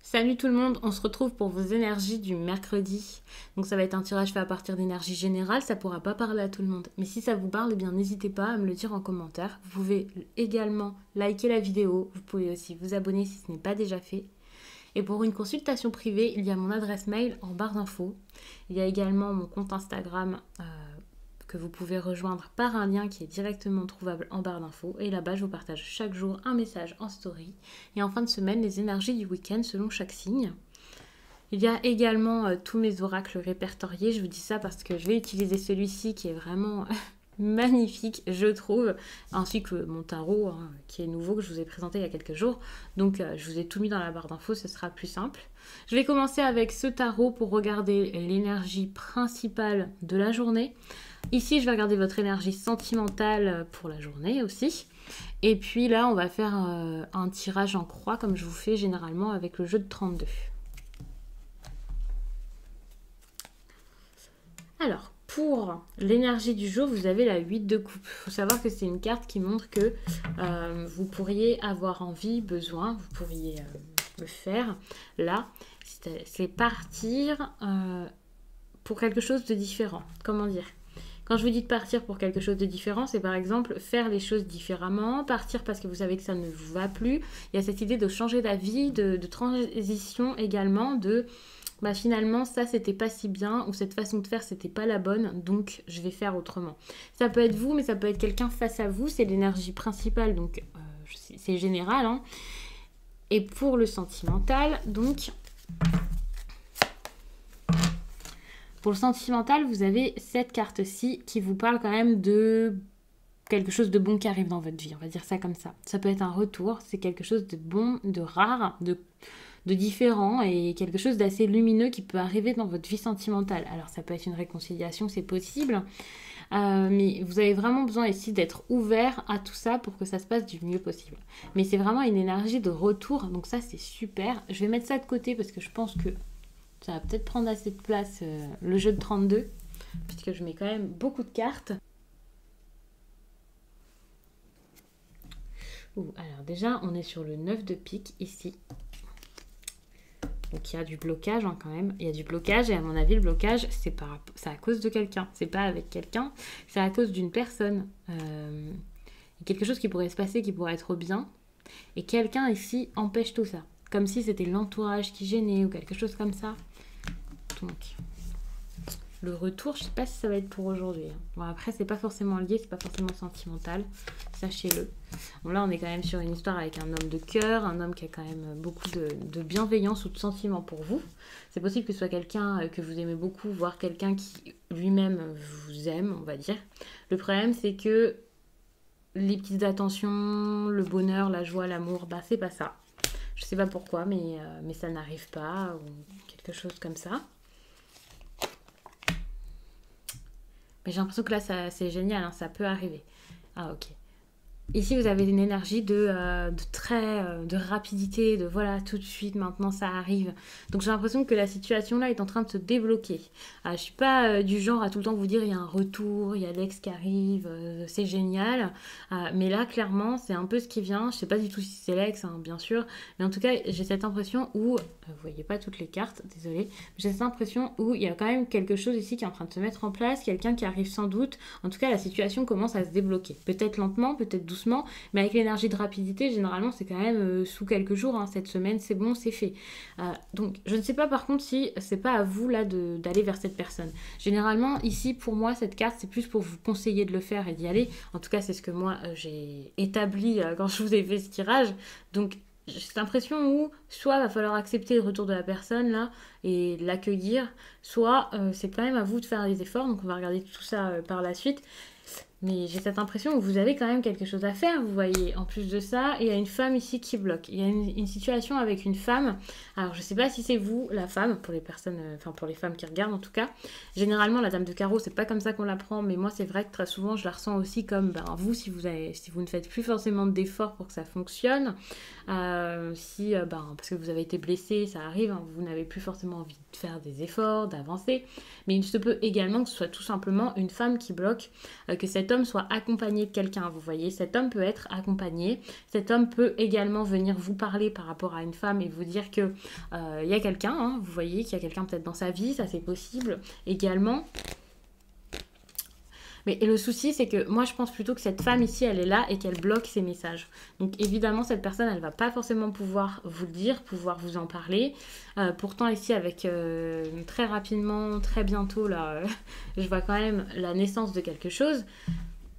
Salut tout le monde, on se retrouve pour vos énergies du mercredi. Donc ça va être un tirage fait à partir d'énergie générale, ça pourra pas parler à tout le monde. Mais si ça vous parle, eh bien n'hésitez pas à me le dire en commentaire. Vous pouvez également liker la vidéo, vous pouvez aussi vous abonner si ce n'est pas déjà fait. Et pour une consultation privée, il y a mon adresse mail en barre d'infos. Il y a également mon compte Instagram que vous pouvez rejoindre par un lien qui est directement trouvable en barre d'infos. Et là-bas, je vous partage chaque jour un message en story. Et en fin de semaine, les énergies du week-end selon chaque signe. Il y a également tous mes oracles répertoriés. Je vous dis ça parce que je vais utiliser celui-ci qui est vraiment magnifique, je trouve, ainsi que mon tarot qui est nouveau, que je vous ai présenté il y a quelques jours. Donc je vous ai tout mis dans la barre d'infos, ce sera plus simple. Je vais commencer avec ce tarot pour regarder l'énergie principale de la journée. Ici, je vais regarder votre énergie sentimentale pour la journée aussi. Et puis là, on va faire un tirage en croix comme je vous fais généralement avec le jeu de 32. Alors, pour l'énergie du jour, vous avez la 8 de coupe. Il faut savoir que c'est une carte qui montre que vous pourriez avoir envie, besoin, vous pourriez le faire. Là, c'est partir pour quelque chose de différent. Comment dire ? Quand je vous dis de partir pour quelque chose de différent, c'est par exemple faire les choses différemment, partir parce que vous savez que ça ne vous va plus. Il y a cette idée de changer d'avis, de transition également, de finalement ça c'était pas si bien ou cette façon de faire c'était pas la bonne, donc je vais faire autrement. Ça peut être vous, mais ça peut être quelqu'un face à vous, c'est l'énergie principale, donc c'est général. Hein. Et pour le sentimental, donc... Pour le sentimental, vous avez cette carte-ci qui vous parle quand même de quelque chose de bon qui arrive dans votre vie, on va dire ça comme ça. Ça peut être un retour, c'est quelque chose de bon, de rare, de différent et quelque chose d'assez lumineux qui peut arriver dans votre vie sentimentale. Alors ça peut être une réconciliation, c'est possible, mais vous avez vraiment besoin ici d'être ouvert à tout ça pour que ça se passe du mieux possible. Mais c'est vraiment une énergie de retour, donc ça c'est super. Je vais mettre ça de côté parce que je pense que ça va peut-être prendre assez de place le jeu de 32, puisque je mets quand même beaucoup de cartes. Alors déjà, on est sur le 9 de pique ici. Donc il y a du blocage quand même. Il y a du blocage et à mon avis, le blocage, c'est à cause de quelqu'un. C'est pas avec quelqu'un, c'est à cause d'une personne. Il y a quelque chose qui pourrait se passer, qui pourrait être bien. Et quelqu'un ici empêche tout ça. Comme si c'était l'entourage qui gênait ou quelque chose comme ça. Donc, le retour, je sais pas si ça va être pour aujourd'hui. Bon, après, c'est pas forcément lié, c'est pas forcément sentimental, sachez-le. Bon, là, on est quand même sur une histoire avec un homme de cœur, un homme qui a quand même beaucoup de bienveillance ou de sentiments pour vous. C'est possible que ce soit quelqu'un que vous aimez beaucoup, voire quelqu'un qui lui-même vous aime, on va dire. Le problème, c'est que les petites attentions, le bonheur, la joie, l'amour, c'est pas ça. Je sais pas pourquoi, mais ça n'arrive pas, ou quelque chose comme ça. Mais j'ai l'impression que là, c'est génial, hein, ça peut arriver. Ah, ok. Ici, vous avez une énergie de rapidité, de voilà, tout de suite, maintenant, ça arrive. Donc, j'ai l'impression que la situation, là, est en train de se débloquer. Je ne suis pas du genre à tout le temps vous dire, il y a un retour, il y a l'ex qui arrive, c'est génial. Mais là, clairement, c'est un peu ce qui vient. Je ne sais pas du tout si c'est l'ex, hein, bien sûr. Mais en tout cas, j'ai cette impression où... vous voyez pas toutes les cartes, désolée. J'ai cette impression où il y a quand même quelque chose ici qui est en train de se mettre en place. Quelqu'un qui arrive sans doute. En tout cas, la situation commence à se débloquer. Peut-être lentement, peut-être doucement. Mais avec l'énergie de rapidité, généralement, c'est quand même sous quelques jours. Hein, cette semaine, c'est bon, c'est fait. Donc, je ne sais pas par contre si c'est pas à vous là d'aller vers cette personne. Généralement, ici, pour moi, cette carte, c'est plus pour vous conseiller de le faire et d'y aller. En tout cas, c'est ce que moi, j'ai établi quand je vous ai fait ce tirage. Donc, j'ai cette impression où soit il va falloir accepter le retour de la personne là et l'accueillir, soit c'est quand même à vous de faire des efforts. Donc, on va regarder tout ça par la suite. Mais j'ai cette impression que vous avez quand même quelque chose à faire, vous voyez. En plus de ça, il y a une femme ici qui bloque. Il y a une situation avec une femme. Alors, je ne sais pas si c'est vous, la femme, pour les personnes, pour les femmes qui regardent en tout cas. Généralement, la dame de carreau, c'est pas comme ça qu'on la prend. Mais moi, c'est vrai que très souvent, je la ressens aussi comme vous, si vous ne faites plus forcément d'efforts pour que ça fonctionne. Parce que vous avez été blessé, ça arrive, hein, vous n'avez plus forcément envie de faire des efforts, d'avancer. Mais il se peut également que ce soit tout simplement une femme qui bloque, que cette cet homme soit accompagné de quelqu'un, vous voyez. Cet homme peut être accompagné. Cet homme peut également venir vous parler par rapport à une femme et vous dire que y a quelqu'un, hein, vous voyez qu'il y a quelqu'un peut-être dans sa vie, ça c'est possible également. Mais le souci, c'est que moi, je pense plutôt que cette femme ici, elle est là et qu'elle bloque ses messages. Donc, évidemment, cette personne, elle va pas forcément pouvoir vous le dire, pouvoir vous en parler. Pourtant, ici, avec très rapidement, très bientôt, là, je vois quand même la naissance de quelque chose.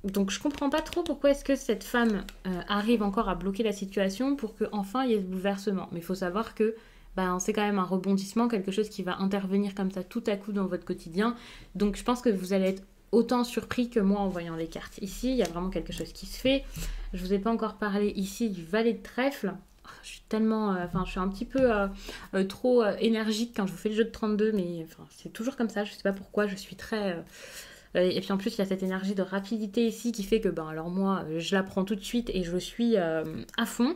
Donc, je comprends pas trop pourquoi est-ce que cette femme arrive encore à bloquer la situation pour qu'enfin, il y ait ce bouleversement. Mais il faut savoir que c'est quand même un rebondissement, quelque chose qui va intervenir comme ça tout à coup dans votre quotidien. Donc, je pense que vous allez être autant surpris que moi en voyant les cartes. Ici, il y a vraiment quelque chose qui se fait. Je vous ai pas encore parlé ici du valet de trèfle. Je suis tellement... je suis un petit peu trop énergique quand je vous fais le jeu de 32, mais c'est toujours comme ça. Je sais pas pourquoi, je suis très... et puis en plus, il y a cette énergie de rapidité ici qui fait que, alors moi, je la prends tout de suite et je suis à fond.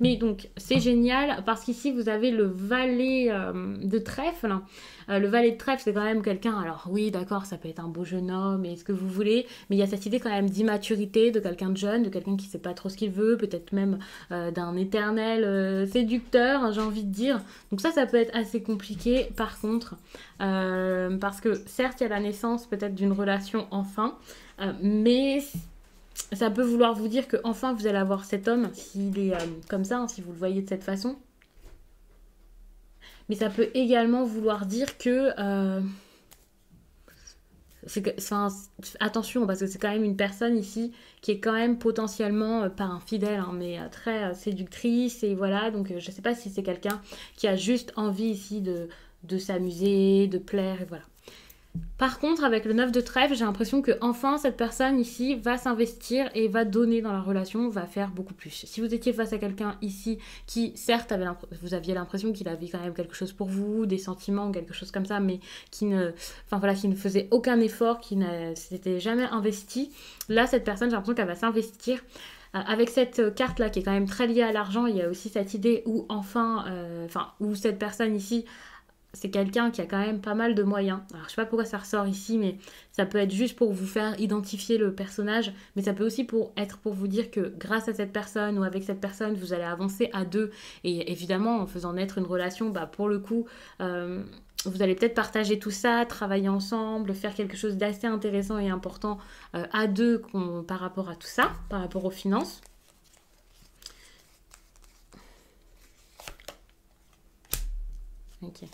Mais donc, c'est génial parce qu'ici, vous avez le valet de trèfle. Le valet de trèfle, c'est quand même quelqu'un, alors oui, d'accord, ça peut être un beau jeune homme et ce que vous voulez, mais il y a cette idée quand même d'immaturité, de quelqu'un de jeune, de quelqu'un qui sait pas trop ce qu'il veut, peut-être même d'un éternel séducteur, hein, j'ai envie de dire. Donc ça peut être assez compliqué, par contre, parce que certes, il y a la naissance peut-être d'une relation enfin, mais... ça peut vouloir vous dire que enfin vous allez avoir cet homme s'il est comme ça, hein, si vous le voyez de cette façon. Mais ça peut également vouloir dire que... attention, parce que c'est quand même une personne ici qui est quand même potentiellement, pas infidèle, hein, mais très séductrice. Et voilà, donc je sais pas si c'est quelqu'un qui a juste envie ici de s'amuser, de plaire, et voilà. Par contre, avec le 9 de trèfle, j'ai l'impression que enfin cette personne ici va s'investir et va donner dans la relation, va faire beaucoup plus. Si vous étiez face à quelqu'un ici qui, certes, vous aviez l'impression qu'il avait quand même quelque chose pour vous, des sentiments, quelque chose comme ça, mais qui ne faisait aucun effort, qui ne s'était jamais investi, là, cette personne, j'ai l'impression qu'elle va s'investir. Avec cette carte-là qui est quand même très liée à l'argent, il y a aussi cette idée où où cette personne ici... c'est quelqu'un qui a quand même pas mal de moyens. Alors, je sais pas pourquoi ça ressort ici, mais ça peut être juste pour vous faire identifier le personnage, mais ça peut aussi être pour vous dire que grâce à cette personne ou avec cette personne, vous allez avancer à deux. Et évidemment, en faisant naître une relation, pour le coup, vous allez peut-être partager tout ça, travailler ensemble, faire quelque chose d'assez intéressant et important à deux par rapport à tout ça, par rapport aux finances. Ok.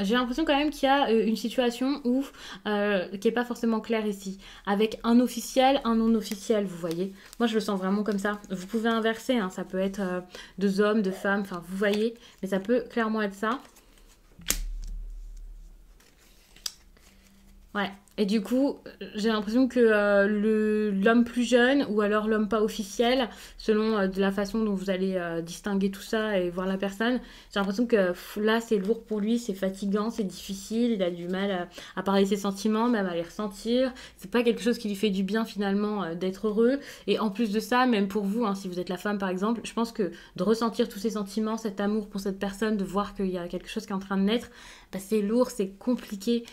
J'ai l'impression quand même qu'il y a une situation qui n'est pas forcément claire ici. Avec un officiel, un non officiel, vous voyez. Moi, je le sens vraiment comme ça. Vous pouvez inverser, hein, ça peut être deux hommes, deux femmes, vous voyez. Mais ça peut clairement être ça. Ouais. Et du coup, j'ai l'impression que l'homme plus jeune ou alors l'homme pas officiel, selon de la façon dont vous allez distinguer tout ça et voir la personne, j'ai l'impression que là, c'est lourd pour lui, c'est fatigant, c'est difficile, il a du mal à parler de ses sentiments, même à les ressentir. C'est pas quelque chose qui lui fait du bien finalement d'être heureux. Et en plus de ça, même pour vous, hein, si vous êtes la femme par exemple, je pense que de ressentir tous ces sentiments, cet amour pour cette personne, de voir qu'il y a quelque chose qui est en train de naître, c'est lourd, c'est compliqué,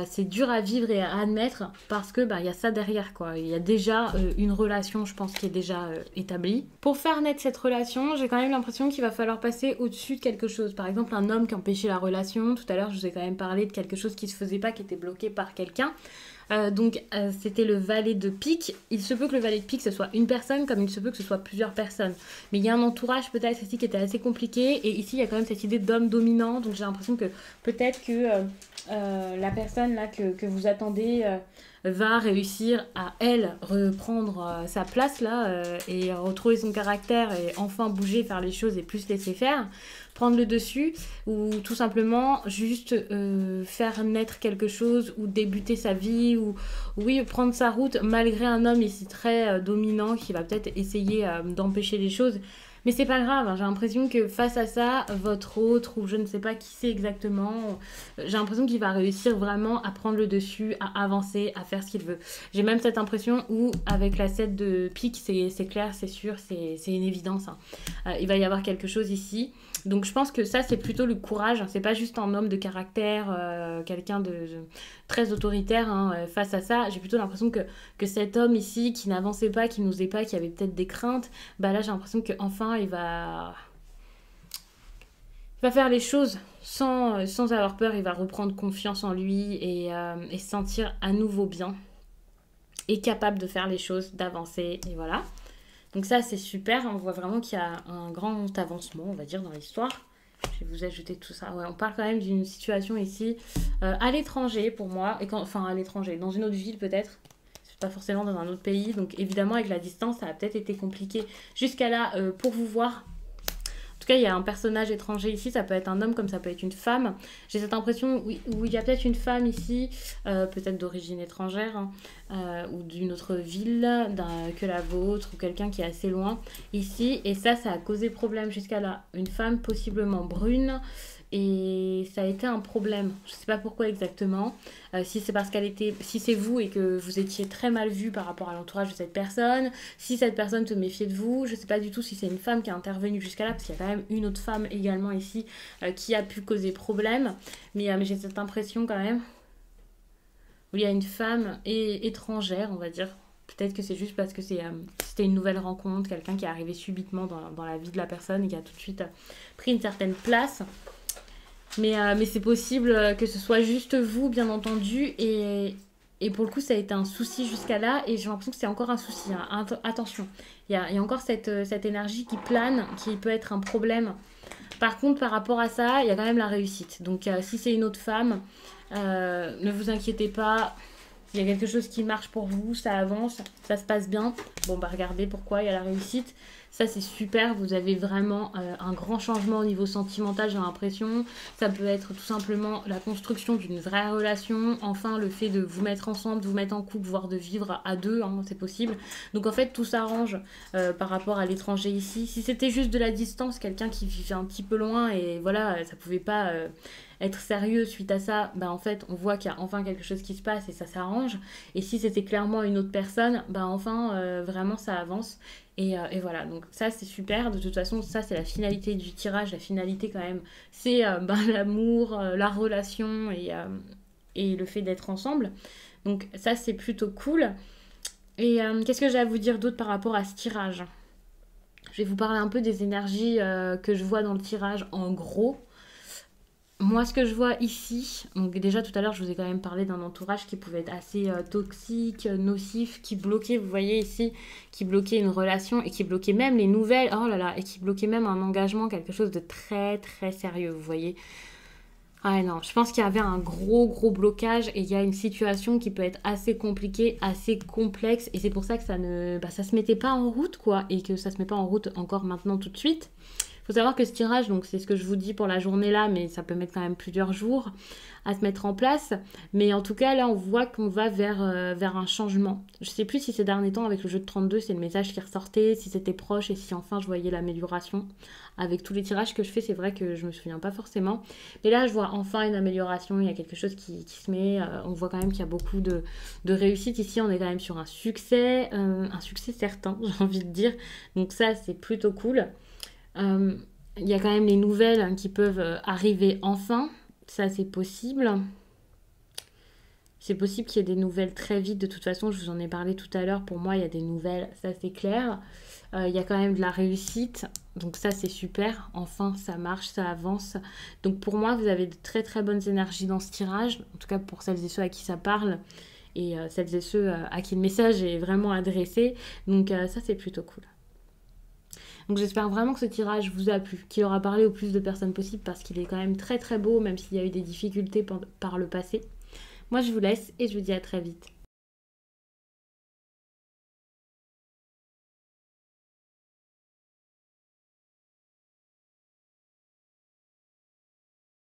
c'est dur à vivre et à admettre parce que y a ça derrière quoi. Il y a déjà une relation, je pense, qui est déjà établie. Pour faire naître cette relation, j'ai quand même l'impression qu'il va falloir passer au-dessus de quelque chose. Par exemple, un homme qui empêchait la relation. Tout à l'heure, je vous ai quand même parlé de quelque chose qui se faisait pas, qui était bloqué par quelqu'un. C'était le valet de pique. Il se peut que le valet de pique ce soit une personne comme il se peut que ce soit plusieurs personnes. Mais il y a un entourage peut-être ici qui était assez compliqué. Et ici, il y a quand même cette idée d'homme dominant. Donc j'ai l'impression que peut-être que la personne là que vous attendez va réussir à, elle, reprendre sa place là et retrouver son caractère et enfin bouger, faire les choses et plus laisser faire. Prendre le dessus ou tout simplement juste faire naître quelque chose ou débuter sa vie ou oui prendre sa route malgré un homme ici très dominant qui va peut-être essayer d'empêcher les choses. Mais c'est pas grave, hein. J'ai l'impression que face à ça, votre autre ou je ne sais pas qui c'est exactement, j'ai l'impression qu'il va réussir vraiment à prendre le dessus, à avancer, à faire ce qu'il veut. J'ai même cette impression où avec la 7 de pique, c'est clair, c'est sûr, c'est une évidence. Hein. Il va y avoir quelque chose ici. Donc je pense que ça, c'est plutôt le courage. C'est pas juste un homme de caractère, quelqu'un de très autoritaire hein, face à ça. J'ai plutôt l'impression que cet homme ici, qui n'avançait pas, qui n'osait pas, qui avait peut-être des craintes, bah là j'ai l'impression qu'enfin il va faire les choses sans avoir peur. Il va reprendre confiance en lui et se sentir à nouveau bien et capable de faire les choses, d'avancer. Et voilà. Donc ça, c'est super. On voit vraiment qu'il y a un grand avancement, on va dire, dans l'histoire. Je vais vous ajouter tout ça. Ouais, on parle quand même d'une situation ici à l'étranger pour moi. Enfin, à l'étranger, dans une autre ville peut-être. C'est pas forcément dans un autre pays. Donc évidemment, avec la distance, ça a peut-être été compliqué jusqu'à là pour vous voir. En tout cas, il y a un personnage étranger ici, ça peut être un homme comme ça peut être une femme. J'ai cette impression où il y a peut-être une femme ici, peut-être d'origine étrangère, hein, ou d'une autre ville que la vôtre, ou quelqu'un qui est assez loin ici. Et ça a causé problème jusqu'à là. Une femme possiblement brune. Et ça a été un problème. Je ne sais pas pourquoi exactement. Si c'est parce si c'est vous et que vous étiez très mal vu par rapport à l'entourage de cette personne, si cette personne se méfiait de vous, je ne sais pas du tout si c'est une femme qui a intervenu jusqu'à là, parce qu'il y a quand même une autre femme également ici qui a pu causer problème. Mais j'ai cette impression quand même où il y a une femme étrangère, on va dire. Peut-être que c'est juste parce que c'était une nouvelle rencontre, quelqu'un qui est arrivé subitement dans la vie de la personne et qui a tout de suite pris une certaine place. Mais c'est possible que ce soit juste vous, bien entendu. Et pour le coup, ça a été un souci jusqu'à là. Et j'ai l'impression que c'est encore un souci. Hein. Attention, il y a encore cette énergie qui plane, qui peut être un problème. Par contre, par rapport à ça, il y a quand même la réussite. Donc, si c'est une autre femme, ne vous inquiétez pas. Il y a quelque chose qui marche pour vous, ça avance, ça se passe bien. Bon, bah regardez pourquoi il y a la réussite. Ça, c'est super. Vous avez vraiment un grand changement au niveau sentimental, j'ai l'impression. Ça peut être tout simplement la construction d'une vraie relation. Enfin, le fait de vous mettre ensemble, de vous mettre en couple, voire de vivre à deux, hein, c'est possible. Donc, en fait, tout s'arrange par rapport à l'étranger ici. Si c'était juste de la distance, quelqu'un qui vivait un petit peu loin et voilà, ça pouvait pas... être sérieux suite à ça, bah en fait on voit qu'il y a enfin quelque chose qui se passe et ça s'arrange. Et si c'était clairement une autre personne, bah enfin vraiment ça avance. Et voilà, donc ça c'est super. De toute façon, ça c'est la finalité du tirage. La finalité quand même, c'est bah, l'amour, la relation et le fait d'être ensemble. Donc ça c'est plutôt cool. Et qu'est-ce que j'ai à vous dire d'autre par rapport à ce tirage? Je vais vous parler un peu des énergies que je vois dans le tirage en gros. Moi, ce que je vois ici, donc déjà tout à l'heure, je vous ai quand même parlé d'un entourage qui pouvait être assez toxique, nocif, qui bloquait, vous voyez ici, qui bloquait une relation et qui bloquait même les nouvelles, oh là là, et qui bloquait même un engagement, quelque chose de très très sérieux, vous voyez. Ah non, je pense qu'il y avait un gros blocage et il y a une situation qui peut être assez compliquée, assez complexe et c'est pour ça que ça se mettait pas en route quoi et que ça se met pas en route encore maintenant tout de suite. Faut savoir que ce tirage, donc c'est ce que je vous dis pour la journée là, mais ça peut mettre quand même plusieurs jours à se mettre en place. Mais en tout cas, là, on voit qu'on va vers un changement. Je sais plus si ces derniers temps, avec le jeu de 32, c'est le message qui ressortait, si c'était proche et si enfin je voyais l'amélioration. Avec tous les tirages que je fais, c'est vrai que je me souviens pas forcément. Mais là, je vois enfin une amélioration, il y a quelque chose qui se met. On voit quand même qu'il y a beaucoup de réussite. Ici, on est quand même sur un succès certain, j'ai envie de dire. Donc ça, c'est plutôt cool. Il y a quand même les nouvelles qui peuvent arriver enfin. Ça, c'est possible. C'est possible qu'il y ait des nouvelles très vite. De toute façon, je vous en ai parlé tout à l'heure. Pour moi, il y a des nouvelles, ça c'est clair. Il y a quand même de la réussite. Donc ça, c'est super. Enfin, ça marche, ça avance. Donc pour moi, vous avez de très très bonnes énergies dans ce tirage. En tout cas, pour celles et ceux à qui ça parle. Et celles et ceux à qui le message est vraiment adressé. Donc ça, c'est plutôt cool. Donc j'espère vraiment que ce tirage vous a plu, qu'il aura parlé au plus de personnes possible parce qu'il est quand même très très beau, même s'il y a eu des difficultés par le passé. Moi je vous laisse et je vous dis à très vite.